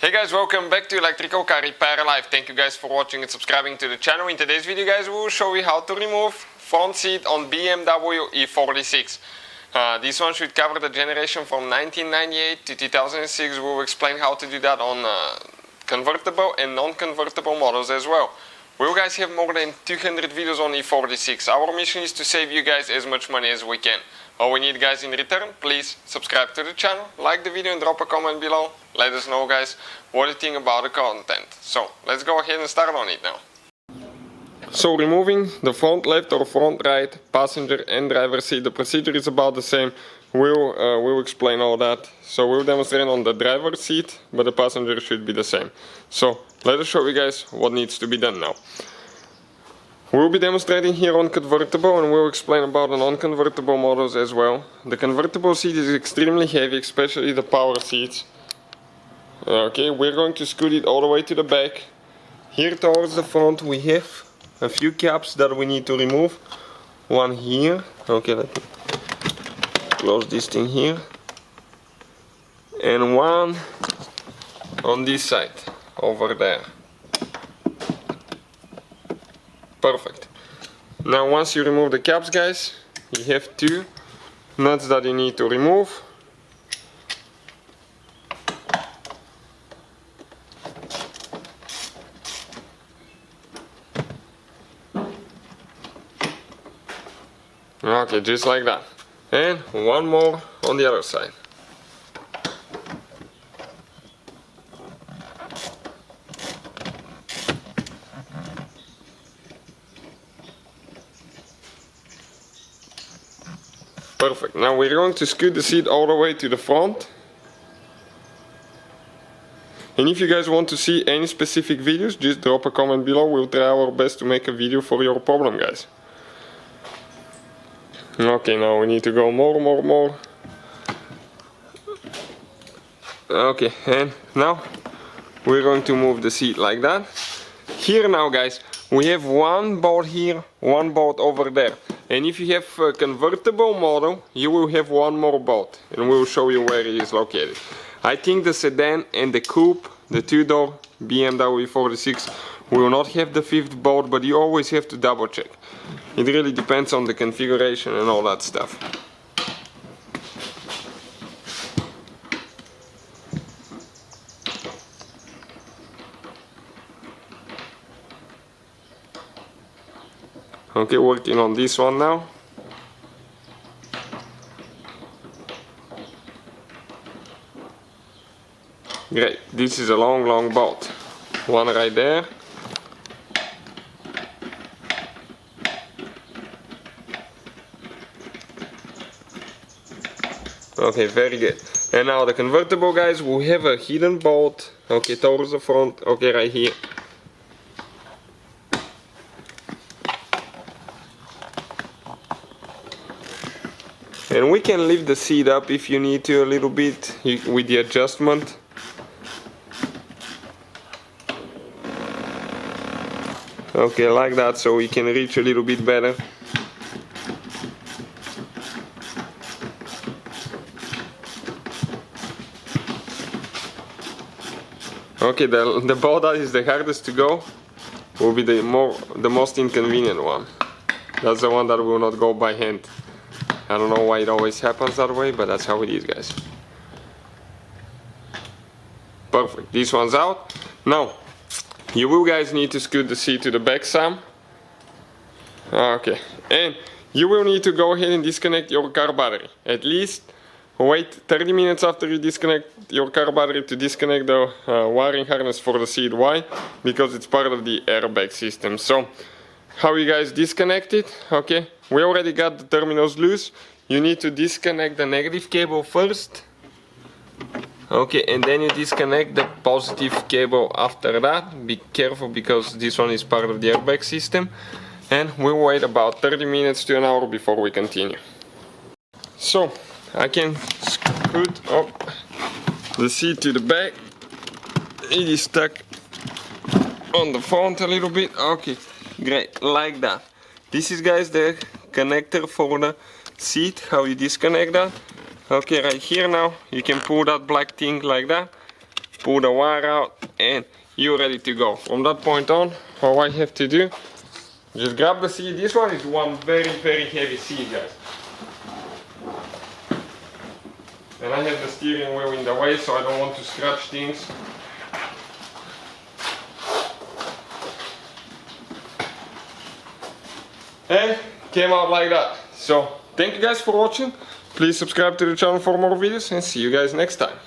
Hey guys, welcome back to Electrical Car Repair Live. Thank you guys for watching and subscribing to the channel. In today's video guys, we will show you how to remove front seat on BMW E46. This one should cover the generation from 1998 to 2006. We will explain how to do that on convertible and non-convertible models as well. We will guys have more than 200 videos on E46. Our mission is to save you guys as much money as we can. All we need guys in return, please subscribe to the channel, like the video and drop a comment below. Let us know guys what you think about the content. So let's go ahead and start on it now. So removing the front left or front right passenger and driver seat, the procedure is about the same. We'll explain all that. So we'll demonstrate on the driver's seat, but the passenger should be the same. So let us show you guys what needs to be done now. We'll be demonstrating here on convertible and we'll explain about the non-convertible models as well. The convertible seat is extremely heavy, especially the power seats. Okay, we're going to scoot it all the way to the back. Here towards the front we have a few caps that we need to remove. One here. Okay, let me close this thing here. And one on this side, over there. Perfect. Now once you remove the caps guys, you have two nuts that you need to remove. Okay, just like that. And one more on the other side. Perfect. Now we're going to scoot the seat all the way to the front. And if you guys want to see any specific videos, just drop a comment below. We'll try our best to make a video for your problem, guys. Okay, now we need to go more. Okay, and now we're going to move the seat like that. Here now guys, we have one bolt here, one bolt over there. And if you have a convertible model, you will have one more bolt. And we will show you where it is located. I think the sedan and the coupe, the two-door BMW E46, will not have the fifth bolt, but you always have to double check. It really depends on the configuration and all that stuff. Okay, working on this one now. Great, this is a long bolt. One right there. Okay, very good. And now the convertible guys will have a hidden bolt. Okay, towards the front. Okay, right here. And we can lift the seat up if you need to a little bit with the adjustment. Okay, like that, so we can reach a little bit better. Okay, the bolt that is the hardest to go will be the most inconvenient one. That's the one that will not go by hand. I don't know why it always happens that way, but that's how it is, guys. Perfect, this one's out. Now, you will guys need to scoot the seat to the back some. Okay, and you will need to go ahead and disconnect your car battery. At least wait 30 minutes after you disconnect your car battery to disconnect the wiring harness for the seat. Why? Because it's part of the airbag system. So, how you guys disconnect it? Okay, we already got the terminals loose. You need to disconnect the negative cable first. Okay, and then you disconnect the positive cable after that. Be careful because this one is part of the airbag system. And we'll wait about 30 minutes to an hour before we continue. So, I can scoot up the seat to the back. It is stuck on the front a little bit. Okay, great, like that. This is guys the connector for the seat, how you disconnect that. Okay, right here now, you can pull that black thing like that. pull the wire out, and you're ready to go. From that point on, all I have to do, just grab the seat. This one is one very heavy seat, guys. And I have the steering wheel in the way, so I don't want to scratch things. And came out like that. So thank you guys for watching. Please subscribe to the channel for more videos, and see you guys next time.